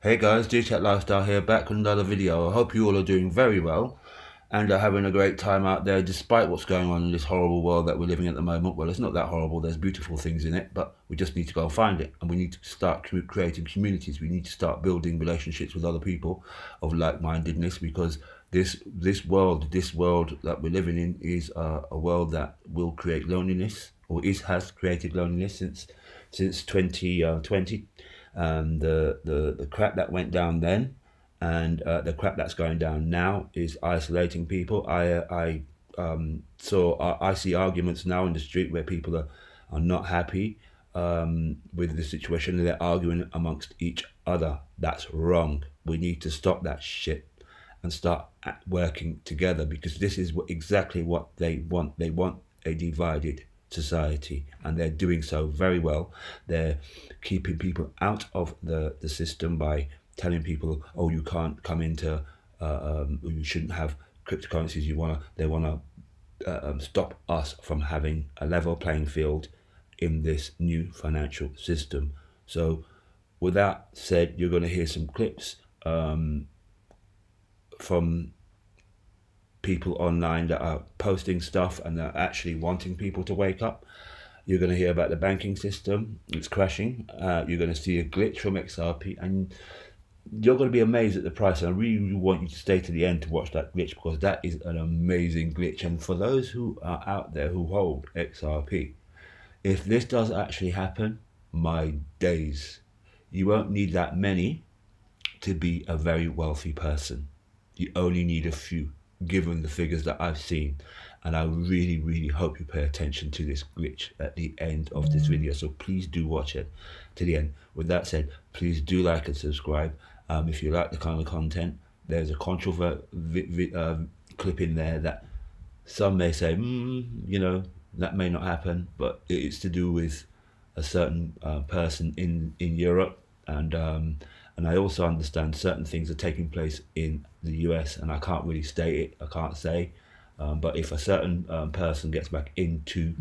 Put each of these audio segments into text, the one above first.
Hey guys, GChat Lifestyle here, back with another video. I hope you all are doing very well and are having a great time out there despite what's going on in this horrible world that we're living at the moment. Well, it's not that horrible, there's beautiful things in it, but we just need to go and find it. And we need to start creating communities. We need to start building relationships with other people of like-mindedness, because this world that we're living in is a world that will create loneliness, or has created loneliness since 2020. The crap that went down then, and the crap that's going down now is isolating people. I see arguments now in the street where people are not happy with the situation, and they're arguing amongst each other. That's wrong. We need to stop that shit and start working together, because this is exactly what they want. They want a divided society, and they're doing so very well. They're keeping people out of the system by telling people, oh, you can't come into, you shouldn't have cryptocurrencies. They want to stop us from having a level playing field in this new financial system. So with that said, you're going to hear some clips from people online that are posting stuff and are actually wanting people to wake up. You're going to hear about the banking system, it's crashing. You're going to see a glitch from XRP, and you're going to be amazed at the price. And I really want you to stay to the end to watch that glitch, because that is an amazing glitch. And for those who are out there who hold XRP, if this does actually happen, my days, you won't need that many to be a very wealthy person. You only need a few, given the figures that I've seen. And I really hope you pay attention to this glitch at the end of this video. So please do watch it to the end. With that said, please do like and subscribe. If you like the kind of content, there's a controversial clip in there that some may say, that may not happen, but it's to do with a certain person in Europe, and I also understand certain things are taking place in the US, and I can't really state it. I can't say, but if a certain person gets back into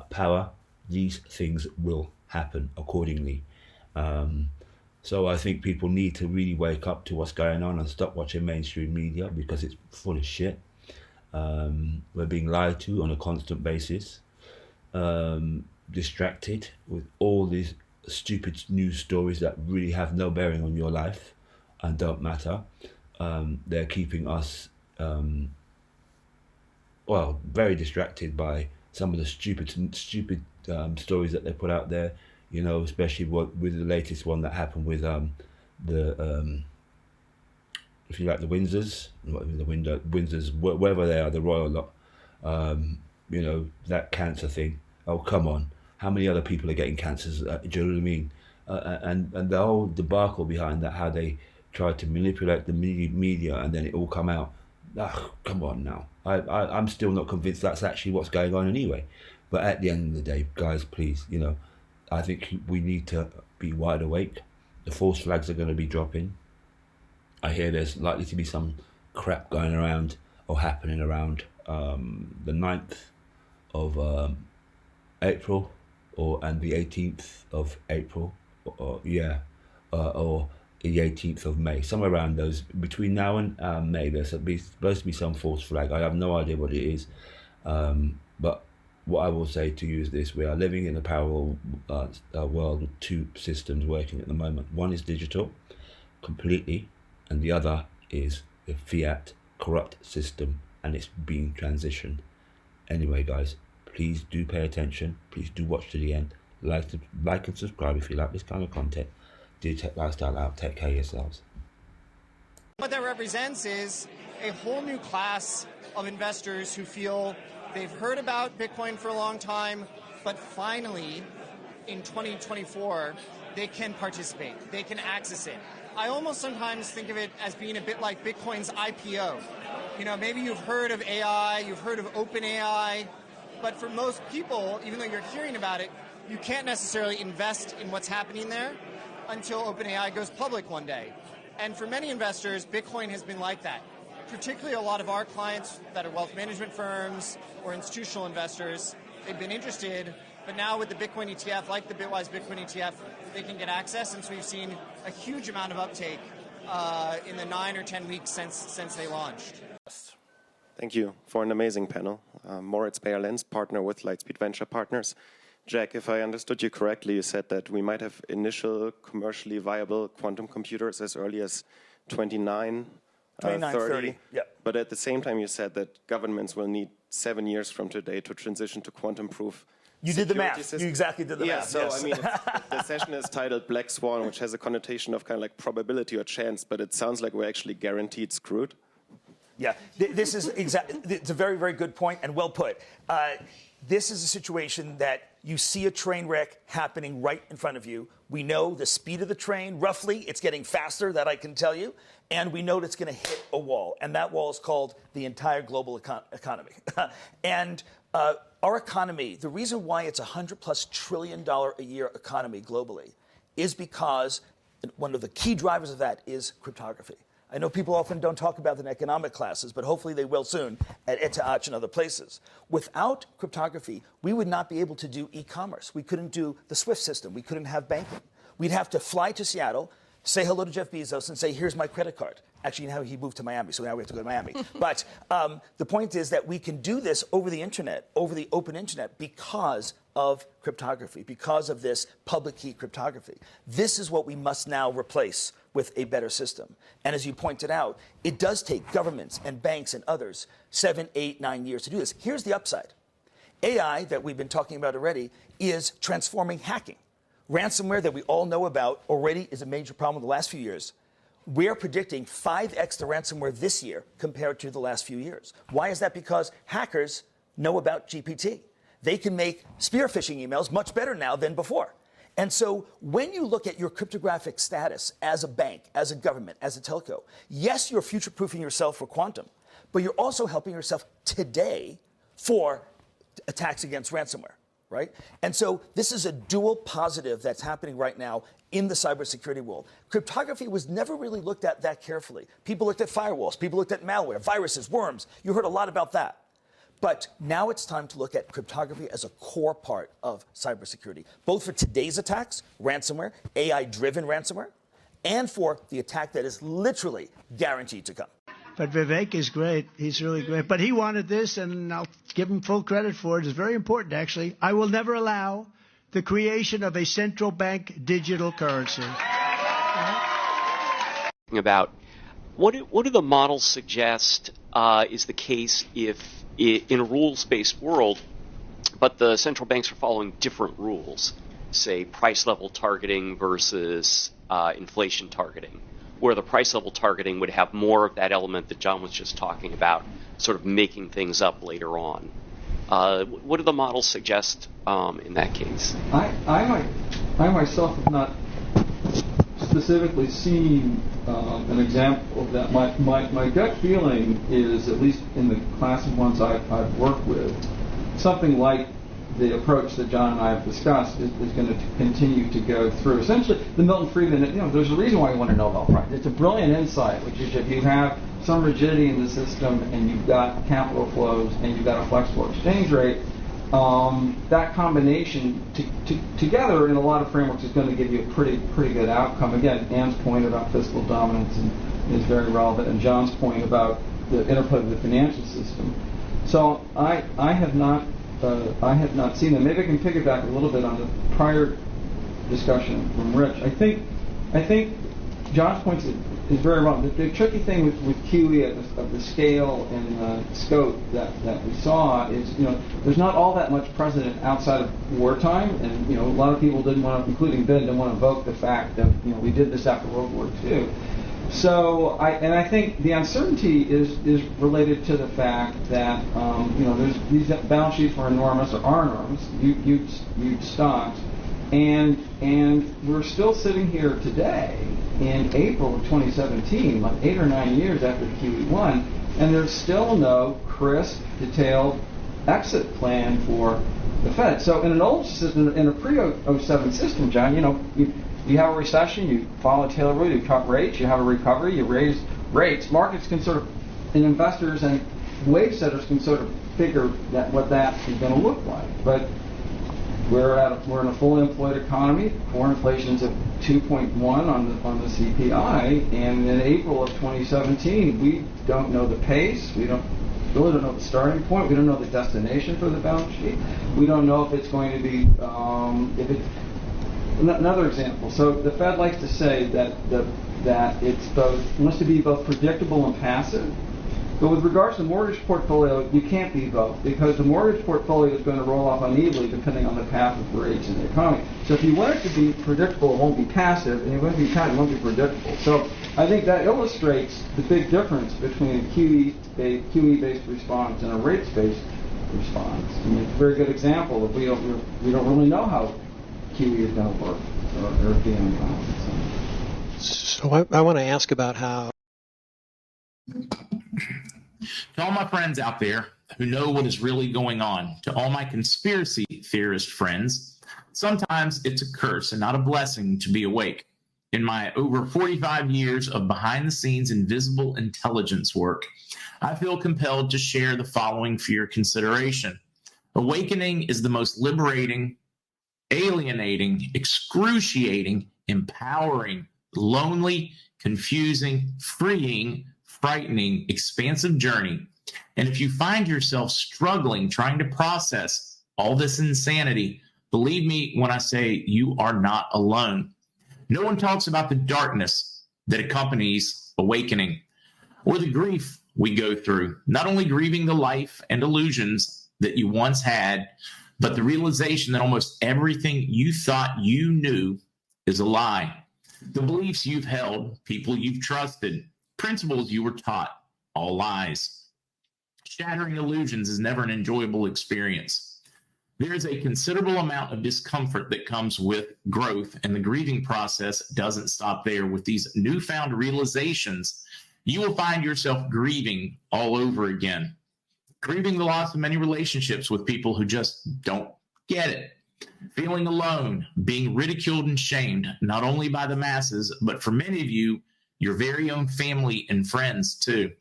power, these things will happen accordingly. So I think people need to really wake up to what's going on and stop watching mainstream media, because it's full of shit. We're being lied to on a constant basis, distracted with all these stupid news stories that really have no bearing on your life and don't matter. They're keeping us, very distracted by some of the stupid stories that they put out there. Especially with the latest one that happened with the if you like, the Windsors, wherever they are, the royal lot. That cancer thing. Oh, come on. How many other people are getting cancers? Do you know what I mean? And the whole debacle behind that, how they tried to manipulate the media and then it all come out. Come on now. I'm still not convinced that's actually what's going on anyway. But at the end of the day, guys, please, I think we need to be wide awake. The false flags are going to be dropping. I hear there's likely to be some crap going around or happening around the 9th of April, and the 18th of April, or the 18th of May, somewhere around those. Between now and May, there's supposed to be some false flag. I have no idea what it is, but what I will say to you is this: we are living in a parallel world with two systems working at the moment. One is digital, completely, and the other is the fiat corrupt system, and it's being transitioned. Anyway, guys, please do pay attention. Please do watch to the end. Like and subscribe if you like this kind of content. Do Tech Lifestyle out. Take care of yourselves. What that represents is a whole new class of investors who feel they've heard about Bitcoin for a long time, but finally, in 2024, they can participate. They can access it. I almost sometimes think of it as being a bit like Bitcoin's IPO. Maybe you've heard of AI, you've heard of OpenAI, but for most people, even though you're hearing about it, you can't necessarily invest in what's happening there until OpenAI goes public one day. And for many investors, Bitcoin has been like that. Particularly a lot of our clients that are wealth management firms or institutional investors, they've been interested But now with the Bitcoin ETF, like the Bitwise Bitcoin ETF, they can get access, and so we've seen a huge amount of uptake in the 9 or 10 weeks since they launched. Thank you for an amazing panel. Moritz Bayer-Lenz, partner with Lightspeed Venture Partners. Jack, if I understood you correctly, you said that we might have initial commercially viable quantum computers as early as 29, 30. Yeah. But at the same time, you said that governments will need 7 years from today to transition to quantum-proof. You did the math. System. You exactly did the math. So yes. I mean, the session is titled Black Swan, which has a connotation of kind of like probability or chance, but it sounds like we're actually guaranteed screwed. Yeah, this is exactly. It's a very, very good point and well put. This is a situation that you see a train wreck happening right in front of you. We know the speed of the train, roughly. It's getting faster, that I can tell you. And we know that it's going to hit a wall. And that wall is called the entire global economy. And our economy, the reason why it's $100+ trillion a year economy globally is because one of the key drivers of that is cryptography. I know people often don't talk about it in economic classes, but hopefully they will soon at ETH and other places. Without cryptography, we would not be able to do e-commerce. We couldn't do the SWIFT system. We couldn't have banking. We'd have to fly to Seattle, say hello to Jeff Bezos, and say, here's my credit card. Actually, now he moved to Miami, so now we have to go to Miami. But the point is that we can do this over the internet, over the open internet, because of cryptography, because of this public key cryptography. This is what we must now replace with a better system. And as you pointed out, it does take governments and banks and others 7, 8, 9 years to do this. Here's the upside. AI, that we've been talking about already, is transforming hacking. Ransomware that we all know about already is a major problem in the last few years. We're predicting 5x the ransomware this year compared to the last few years. Why is that? Because hackers know about GPT. They can make spear phishing emails much better now than before. And so when you look at your cryptographic status as a bank, as a government, as a telco, yes, you're future-proofing yourself for quantum, but you're also helping yourself today for attacks against ransomware, right? And so this is a dual positive that's happening right now in the cybersecurity world. Cryptography was never really looked at that carefully. People looked at firewalls, people looked at malware, viruses, worms. You heard a lot about that. But now it's time to look at cryptography as a core part of cybersecurity, both for today's attacks, ransomware, AI-driven ransomware, and for the attack that is literally guaranteed to come. But Vivek is great. He's really great. But he wanted this, and I'll give him full credit for it. It's very important, actually. I will never allow the creation of a central bank digital currency. About what do the models suggest is the case if in a rules-based world, but the central banks are following different rules, say price level targeting versus inflation targeting, where the price level targeting would have more of that element that John was just talking about, sort of making things up later on. What do the models suggest in that case? I myself have not specifically seen an example of that. My gut feeling is, at least in the class of ones I've worked with, something like the approach that John and I have discussed is going to continue to go through. Essentially, the Milton Friedman, there's a reason why we want a Nobel Prize. It's a brilliant insight, which is if you have some rigidity in the system and you've got capital flows and you've got a flexible exchange rate, that combination together in a lot of frameworks is going to give you a pretty good outcome. Again, Ann's point about fiscal dominance is very relevant, and John's point about the interplay of the financial system. So I have not seen them. Maybe I can piggyback a little bit on the prior discussion from Rich. I think John's point is very wrong. The tricky thing with QE of the scale and the scope that we saw is, there's not all that much precedent outside of wartime, and a lot of people didn't want to, including Ben, didn't want to evoke the fact that we did this after World War II. So I think the uncertainty is related to the fact that there's these balance sheets were enormous or are enormous, huge stocks, and we're still sitting here today in April of 2017, like 8 or 9 years after QE1, and there's still no crisp, detailed exit plan for the Fed. So in an old system, in a pre-07 system, John, you have a recession, you follow Taylor rule, you cut rates, you have a recovery, you raise rates. Markets can sort of, and investors and wave setters can sort of figure what that is going to look like. But We're in a fully employed economy. Core inflation's at 2.1 on the CPI, and in April of 2017, we don't know the pace. We really don't know the starting point. We don't know the destination for the balance sheet. We don't know if it's going to be another example. So the Fed likes to say that it wants to be both predictable and passive. But with regards to the mortgage portfolio, you can't be both, because the mortgage portfolio is going to roll off unevenly depending on the path of rates in the economy. So if you want it to be predictable, it won't be passive, and if you want it to be passive, it won't be predictable. So I think that illustrates the big difference between a QE-based response and a rates-based response. I mean, it's a very good example of we don't really know how QE is going to work or be unbalanced. So I want to ask about how. To all my friends out there who know what is really going on, to all my conspiracy theorist friends, sometimes it's a curse and not a blessing to be awake. In my over 45 years of behind-the-scenes invisible intelligence work, I feel compelled to share the following for your consideration. Awakening is the most liberating, alienating, excruciating, empowering, lonely, confusing, freeing, frightening, expansive journey. And if you find yourself struggling, trying to process all this insanity, believe me when I say you are not alone. No one talks about the darkness that accompanies awakening or the grief we go through, not only grieving the life and illusions that you once had, but the realization that almost everything you thought you knew is a lie. The beliefs you've held, people you've trusted, principles you were taught, all lies. Shattering illusions is never an enjoyable experience. There is a considerable amount of discomfort that comes with growth, and the grieving process doesn't stop there. With these newfound realizations, you will find yourself grieving all over again. Grieving the loss of many relationships with people who just don't get it. Feeling alone, being ridiculed and shamed, not only by the masses, but for many of you, your very own family and friends too.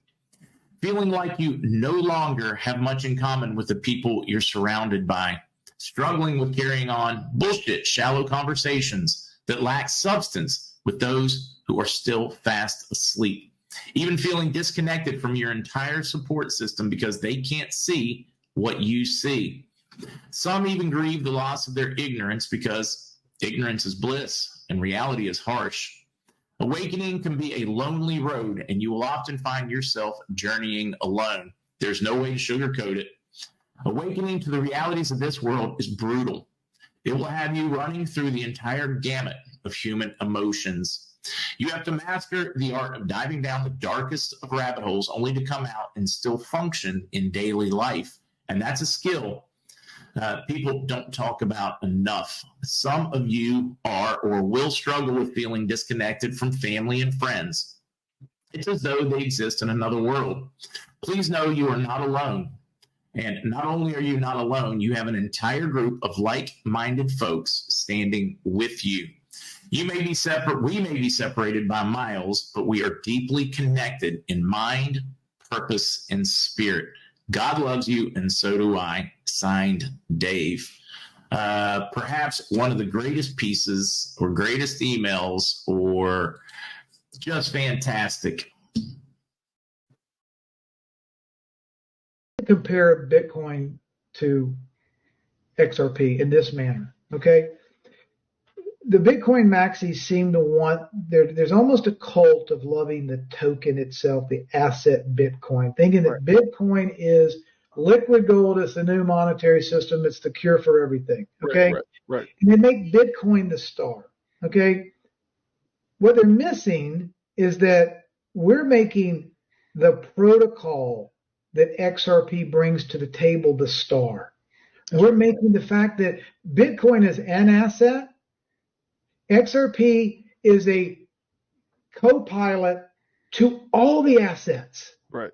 Feeling like you no longer have much in common with the people you're surrounded by. Struggling with carrying on bullshit, shallow conversations that lack substance with those who are still fast asleep. Even feeling disconnected from your entire support system because they can't see what you see. Some even grieve the loss of their ignorance because ignorance is bliss and reality is harsh. Awakening can be a lonely road, and you will often find yourself journeying alone. There's no way to sugarcoat it. Awakening to the realities of this world is brutal. It will have you running through the entire gamut of human emotions. You have to master the art of diving down the darkest of rabbit holes only to come out and still function in daily life. And that's a skill people don't talk about enough. Some of you are or will struggle with feeling disconnected from family and friends. It's as though they exist in another world. Please know you are not alone. And not only are you not alone, you have an entire group of like-minded folks standing with you. You may be separate, we may be separated by miles, but we are deeply connected in mind, purpose, and spirit. God loves you, and so do I. Signed, Dave. Perhaps one of the greatest pieces or greatest emails or just fantastic. Compare Bitcoin to XRP in this manner, okay? The Bitcoin maxis seem to want, there's almost a cult of loving the token itself, the asset Bitcoin, thinking that Bitcoin is liquid gold, it's the new monetary system, it's the cure for everything, okay? Right. And they make Bitcoin the star, okay? What they're missing is that we're making the protocol that XRP brings to the table the star. And we're making the fact that Bitcoin is an asset, XRP is a co-pilot to all the assets. Right.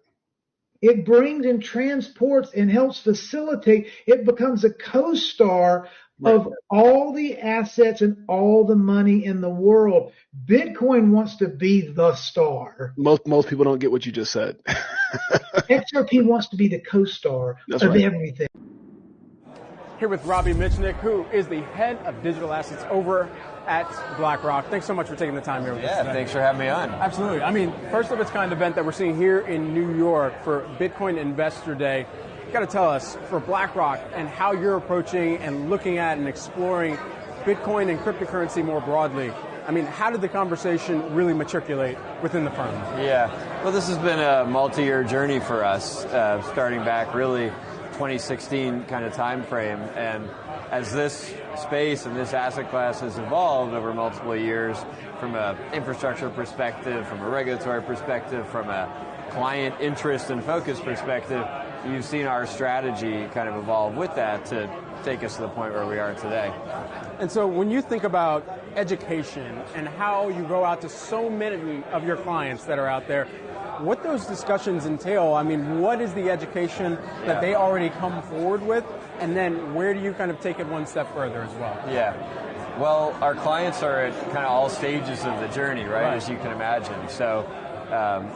It brings and transports and helps facilitate. It becomes a co-star of all the assets and all the money in the world. Bitcoin wants to be the star. Most people don't get what you just said. XRP wants to be the co-star of everything. here with Robbie Mitchnick, who is the head of digital assets over at BlackRock. Thanks so much for taking the time here with us today. Thanks for having me on. Absolutely. I mean, first of its kind event that we're seeing here in New York for Bitcoin Investor Day. You got to tell us, for BlackRock, and how you're approaching and looking at and exploring Bitcoin and cryptocurrency more broadly. I mean, how did the conversation really matriculate within the firm? Yeah, well, this has been a multi-year journey for us, starting back really 2016 kind of time frame. And as this space and this asset class has evolved over multiple years, from an infrastructure perspective, from a regulatory perspective, from a client interest and focus perspective, you've seen our strategy kind of evolve with that to take us to the point where we are today. And so when you think about education and how you go out to so many of your clients that are out there, what those discussions entail, I mean, what is the education that they already come forward with, and then where do you kind of take it one step further as well? Yeah. Well, our clients are at kind of all stages of the journey, right? As you can imagine. So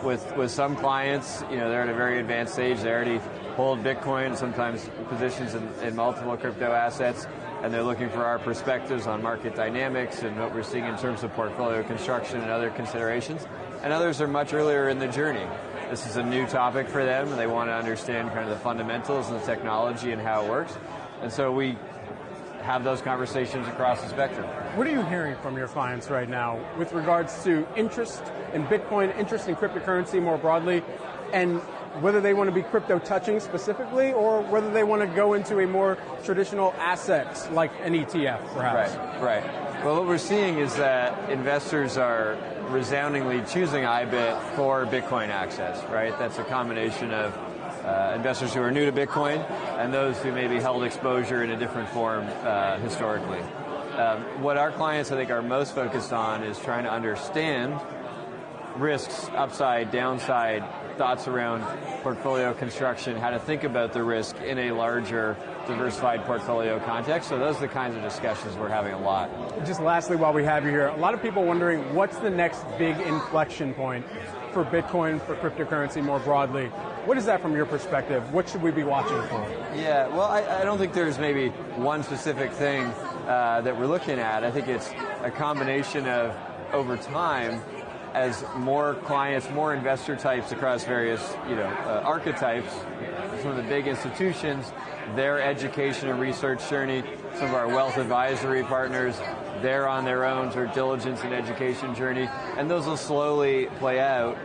with some clients, they're at a very advanced stage. They already hold Bitcoin, sometimes positions in multiple crypto assets, and they're looking for our perspectives on market dynamics and what we're seeing in terms of portfolio construction and other considerations. And others are much earlier in the journey. This is a new topic for them, and they want to understand kind of the fundamentals and the technology and how it works. And so we have those conversations across the spectrum. What are you hearing from your clients right now with regards to interest in Bitcoin, interest in cryptocurrency more broadly, and whether they want to be crypto touching specifically, or whether they want to go into a more traditional asset like an ETF, perhaps? Right. Well, what we're seeing is that investors are resoundingly choosing IBIT for Bitcoin access, right? That's a combination of investors who are new to Bitcoin and those who maybe held exposure in a different form historically. What our clients, I think, are most focused on is trying to understand risks, upside, downside, thoughts around portfolio construction, how to think about the risk in a larger, diversified portfolio context. So those are the kinds of discussions we're having a lot. Just lastly, while we have you here, a lot of people wondering what's the next big inflection point for Bitcoin, for cryptocurrency more broadly. What is that from your perspective? What should we be watching for? Yeah, well, I don't think there's maybe one specific thing that we're looking at. I think it's a combination of, over time, as more clients, more investor types across various, archetypes, some of the big institutions, their education and research journey, some of our wealth advisory partners, they're on their own sort of diligence and education journey, and those will slowly play out.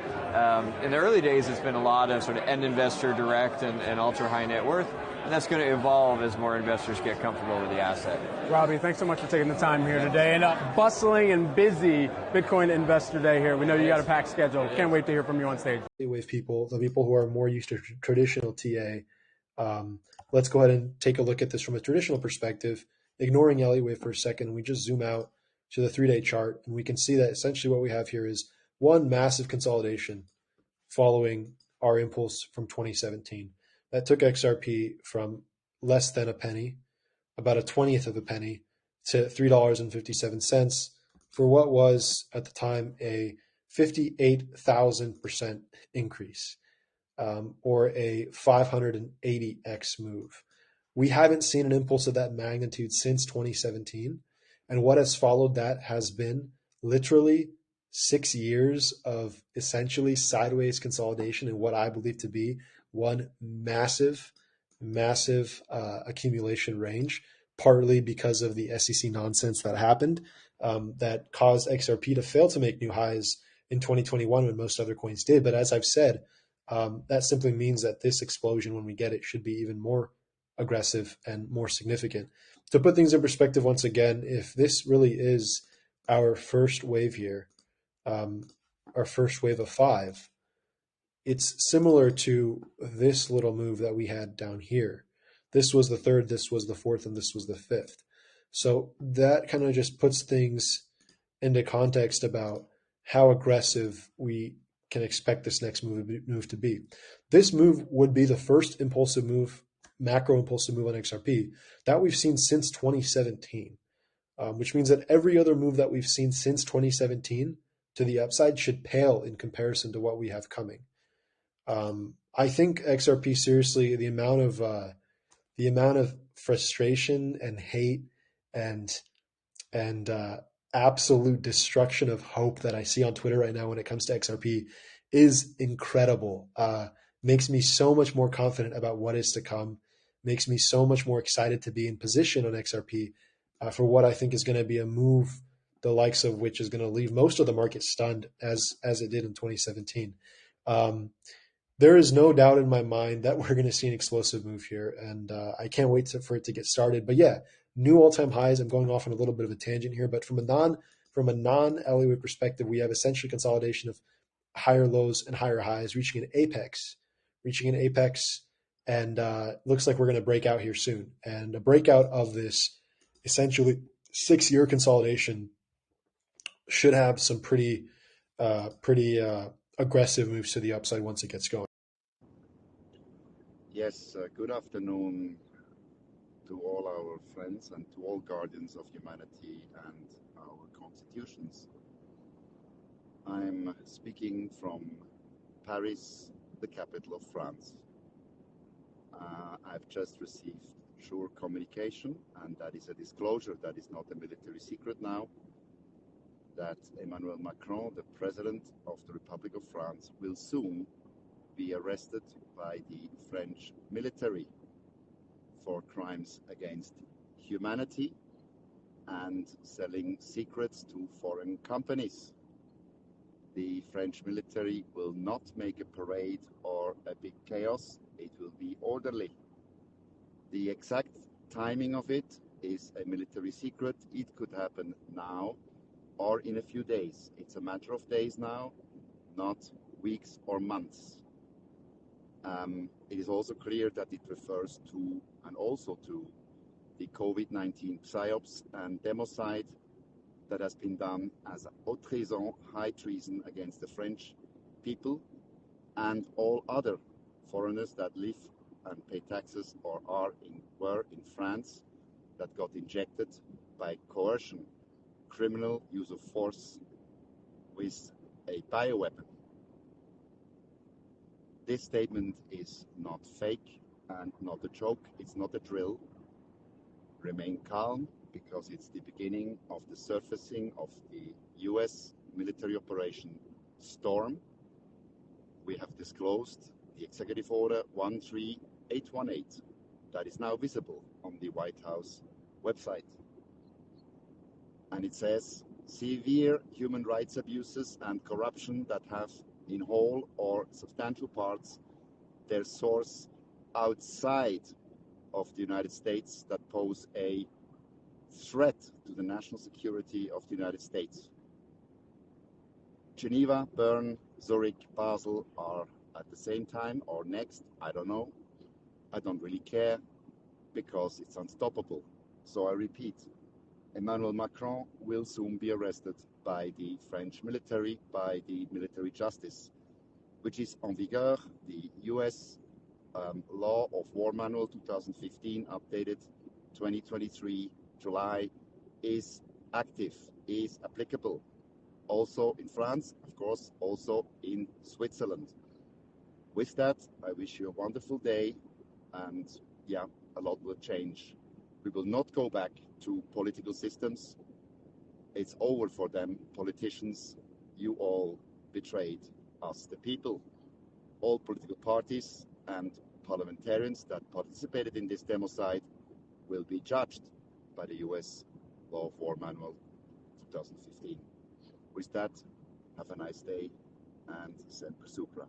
In the early days, it's been a lot of sort of end investor direct and ultra high net worth, and that's going to evolve as more investors get comfortable with the asset. Robbie, thanks so much for taking the time here today, and bustling and busy Bitcoin Investor Day here. We know you got a packed schedule. Can't wait to hear from you on stage. With people, the people who are more used to traditional TA, let's go ahead and take a look at this from a traditional perspective. Ignoring Elliott Wave for a second, we just zoom out to the 3-day chart, and we can see that essentially what we have here is one massive consolidation following our impulse from 2017. That took XRP from less than a penny, about a 20th of a penny, to $3.57 for what was at the time a 58,000% increase, or a 580x move. We haven't seen an impulse of that magnitude since 2017, and what has followed that has been literally 6 years of essentially sideways consolidation in what I believe to be one massive accumulation range, partly because of the SEC nonsense that happened that caused XRP to fail to make new highs in 2021 when most other coins did. But as I've said, that simply means that this explosion, when we get it, should be even more aggressive and more significant. To put things in perspective once again, if this really is our first wave here, our first wave of 5, it's similar to this little move that we had down here. This was the 3rd, this was the 4th, and this was the 5th. So that kind of just puts things into context about how aggressive we can expect this next move to be. This move would be the first impulsive move, macro impulsive move on XRP that we've seen since 2017, which means that every other move that we've seen since 2017 to the upside should pale in comparison to what we have coming. I think XRP, seriously, the amount of frustration and hate and absolute destruction of hope that I see on Twitter right now when it comes to XRP is incredible. Makes me so much more confident about what is to come. Makes me so much more excited to be in position on XRP for what I think is going to be a move, the likes of which is going to leave most of the market stunned as it did in 2017. There is no doubt in my mind that we're going to see an explosive move here, and I can't wait for it to get started. But yeah, new all-time highs. I'm going off on a little bit of a tangent here, but from a non-LOE perspective, we have essentially consolidation of higher lows and higher highs, reaching an apex, and looks like we're going to break out here soon. And a breakout of this essentially 6-year consolidation should have some pretty aggressive moves to the upside once it gets going. Yes, good afternoon to all our friends and to all guardians of humanity and our constitutions. I'm speaking from Paris, the capital of France. I've just received sure communication, and that is a disclosure, that is not a military secret now, that Emmanuel Macron, the President of the Republic of France, will soon be arrested by the French military for crimes against humanity and selling secrets to foreign companies. The French military will not make a parade or a big chaos. It will be orderly. The exact timing of it is a military secret. It could happen now or in a few days. It's a matter of days now, not weeks or months. It is also clear that it refers to and also to the COVID-19 psyops and democide that has been done as haute treason, high treason against the French people and all other foreigners that live and pay taxes or were in France that got injected by coercion, criminal use of force with a bioweapon. This statement is not fake and not a joke. It's not a drill. Remain calm, because it's the beginning of the surfacing of the US military operation Storm. We have disclosed the Executive Order 13818 that is now visible on the White House website. And it says, severe human rights abuses and corruption that have in whole or substantial parts their source outside of the United States that pose a threat to the national security of the United States. Geneva, Bern, Zurich, Basel are at the same time or next, I don't know. I don't really care because it's unstoppable. So I repeat, Emmanuel Macron will soon be arrested by the French military, by the military justice, which is en vigueur. The US Law of War Manual 2015, updated 2023, July, is active, is applicable. Also in France, of course, also in Switzerland. With that, I wish you a wonderful day, and yeah, a lot will change. We will not go back to political systems. It's over for them, politicians. You all betrayed us, the people. All political parties and parliamentarians that participated in this democide will be judged by the US Law of War Manual 2015. With that, have a nice day and Semper Supra.